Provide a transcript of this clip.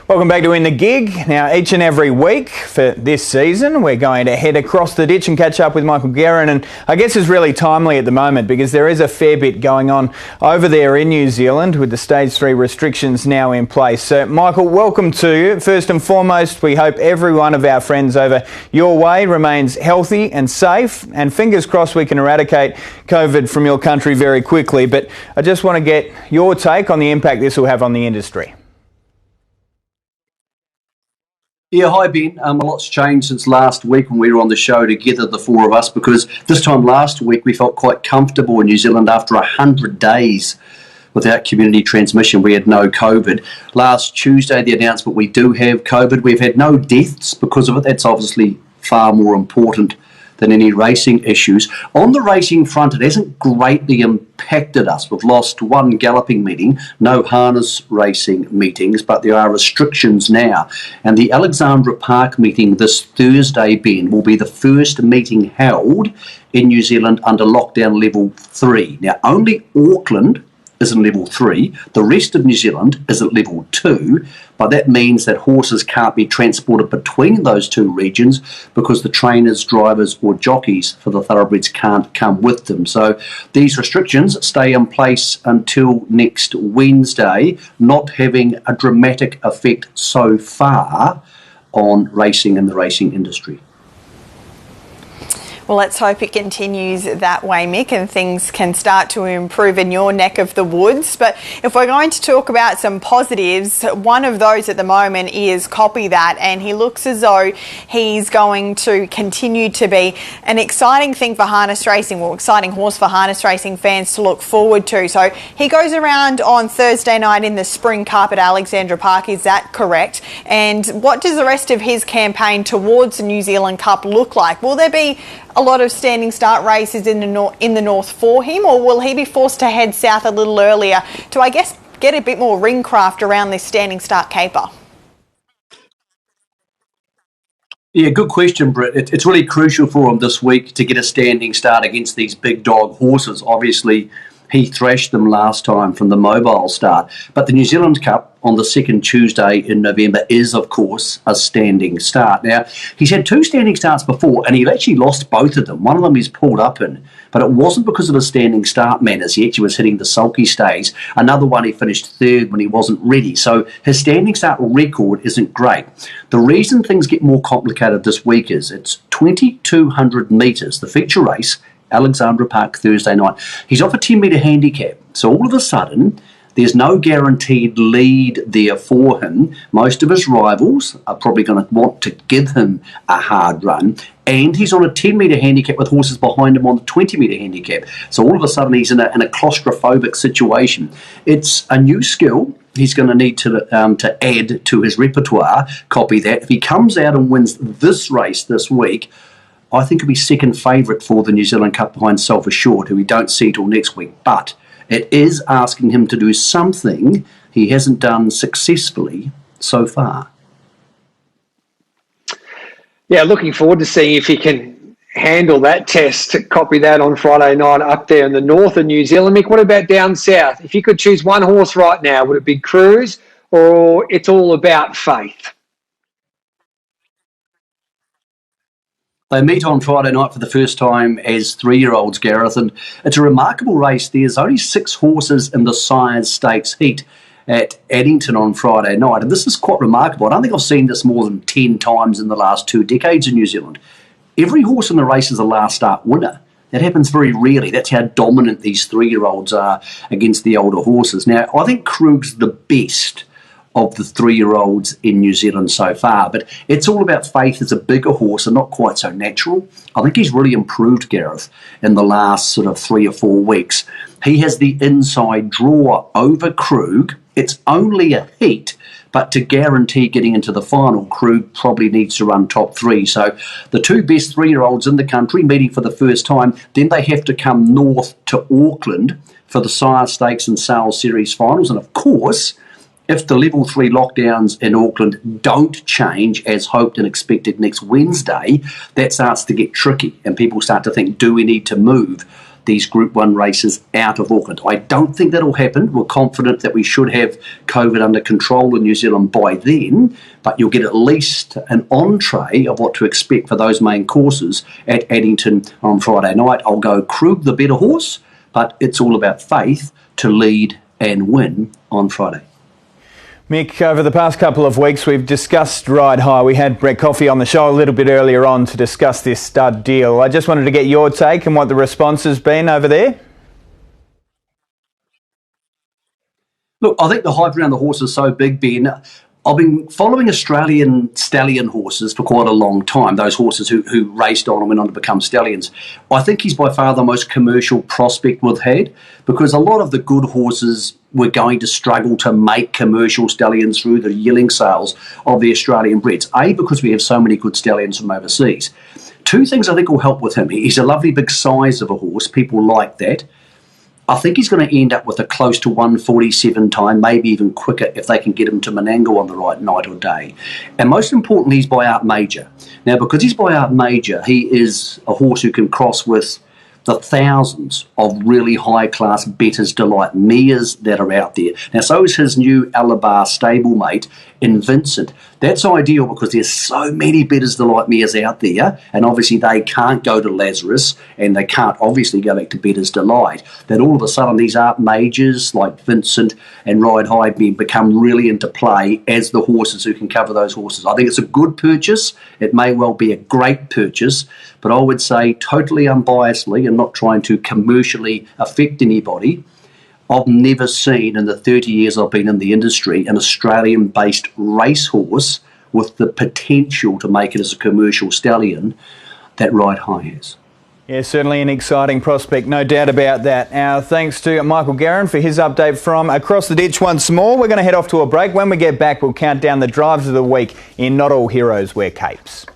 Welcome back to In the Gig. Now, each and every week for this season, we're going to head across the ditch and catch up with Michael Guerin, and I guess it's really timely at the moment because there is a fair bit going on over there in New Zealand with the Stage 3 restrictions now in place. So, Michael, welcome to you. First and foremost, we hope every one of our friends over your way remains healthy and safe, and fingers crossed we can eradicate COVID from your country very quickly. But I just want to get your take on the impact this will have on the industry. Yeah, hi Ben. A lot's changed since last week when we were on the show together, the four of us, because this time last week we felt quite comfortable in New Zealand after 100 days without community transmission. We had no COVID. Last Tuesday, the announcement we do have COVID. We've had no deaths because of it. That's obviously far more important than any racing issues. On the racing front, it hasn't greatly impacted us. We've lost one galloping meeting, no harness racing meetings, but there are restrictions now. And the Alexandra Park meeting this Thursday, Ben, will be the first meeting held in New Zealand under lockdown level 3. Now, only Auckland is in level 3. The rest of New Zealand is at level 2, but that means that horses can't be transported between those two regions because the trainers, drivers or jockeys for the thoroughbreds can't come with them. So these restrictions stay in place until next Wednesday, not having a dramatic effect so far on racing and the racing industry. Well, let's hope it continues that way, Mick, and things can start to improve in your neck of the woods. But if we're going to talk about some positives, one of those at the moment is Copy That, and he looks as though he's going to continue to be an exciting thing for harness racing, well, exciting horse for harness racing fans to look forward to. So he goes around on Thursday night in the Spring Cup at Alexandra Park, is that correct? And what does the rest of his campaign towards the New Zealand Cup look like? Will there be a lot of standing start races in the north for him, or will he be forced to head south a little earlier to, I guess, get a bit more ring craft around this standing start caper? Yeah, good question, Britt. It's really crucial for him this week to get a standing start against these big dog horses. Obviously, he thrashed them last time from the mobile start. But the New Zealand Cup on the second Tuesday in November is, of course, a standing start. Now, he's had two standing starts before, and he actually lost both of them. One of them he's pulled up in, but it wasn't because of his standing start manners. He actually was hitting the sulky stage. Another one he finished third when he wasn't ready. So his standing start record isn't great. The reason things get more complicated this week is it's 2,200 metres, the feature race, Alexandra Park Thursday night. He's off a 10-metre handicap. So all of a sudden, there's no guaranteed lead there for him. Most of his rivals are probably going to want to give him a hard run. And he's on a 10-metre handicap with horses behind him on the 20-metre handicap. So all of a sudden, he's in a claustrophobic situation. It's a new skill he's going to need to add to his repertoire. Copy that. If he comes out and wins this race this week, I think he'll be second favourite for the New Zealand Cup behind Self Assured, who we don't see till next week. But it is asking him to do something he hasn't done successfully so far. Yeah, looking forward to seeing if he can handle that test, Copy That on Friday night up there in the north of New Zealand. Mick, what about down south? If you could choose one horse right now, would it be Cruise or It's All About Faith? They meet on Friday night for the first time as 3-year-olds, Gareth, and it's a remarkable race. There's only 6 horses in the Sires Stakes heat at Addington on Friday night, and this is quite remarkable. I don't think I've seen this more than 10 times in the last 2 decades in New Zealand. Every horse in the race is a last start winner. That happens very rarely. That's how dominant these 3-year-olds are against the older horses. Now, I think Krug's the best of the 3-year-olds in New Zealand so far, but It's All About Faith is a bigger horse and not quite so natural. I think he's really improved, Gareth, in the last sort of 3 or 4 weeks. He has the inside draw over Krug. It's only a heat, but to guarantee getting into the final, Krug probably needs to run top 3. So the 2 best 3-year-olds in the country meeting for the first time, then they have to come north to Auckland for the Sire Stakes and Sales Series finals, and of course, if the level 3 lockdowns in Auckland don't change as hoped and expected next Wednesday, that starts to get tricky and people start to think, do we need to move these Group 1 races out of Auckland. I don't think that'll happen. We're confident that we should have COVID under control in New Zealand by then, but you'll get at least an entree of what to expect for those main courses at Addington on Friday night. I'll go Krug, the better horse, but it's all about faith to lead and win on Friday. Mick, over the past couple of weeks we've discussed Ride High. We had Brett Coffey on the show a little bit earlier on to discuss this stud deal. I just wanted to get your take and what the response has been over there. Look, I think the hype around the horse is so big, Ben. I've been following Australian stallion horses for quite a long time, those horses who raced on and went on to become stallions. I think he's by far the most commercial prospect we've had, because a lot of the good horses were going to struggle to make commercial stallions through the yearling sales of the Australian breds. A, because we have so many good stallions from overseas. Two things I think will help with him. He's a lovely big size of a horse. People like that. I think he's going to end up with a close to 1:47 time, maybe even quicker if they can get him to Menangle on the right night or day. And most importantly, he's by Art Major. Now, because he's by Art Major, he is a horse who can cross with the thousands of really high-class Bettor's Delight mares that are out there. Now, so is his new Alabar stablemate in Vincent. That's ideal because there's so many Bettor's Delight mares out there, and obviously they can't go to Lazarus, and they can't obviously go back to Bettor's Delight, that all of a sudden these Art Majors like Vincent and Ride High become really into play as the horses who can cover those horses. I think it's a good purchase. It may well be a great purchase, but I would say totally unbiasedly and not trying to commercially affect anybody, I've never seen in the 30 years I've been in the industry an Australian-based racehorse with the potential to make it as a commercial stallion that Ride High has. Yeah, certainly an exciting prospect, no doubt about that. Our thanks to Michael Guerin for his update from across the ditch once more. We're going to head off to a break. When we get back, we'll count down the drives of the week in Not All Heroes Wear Capes.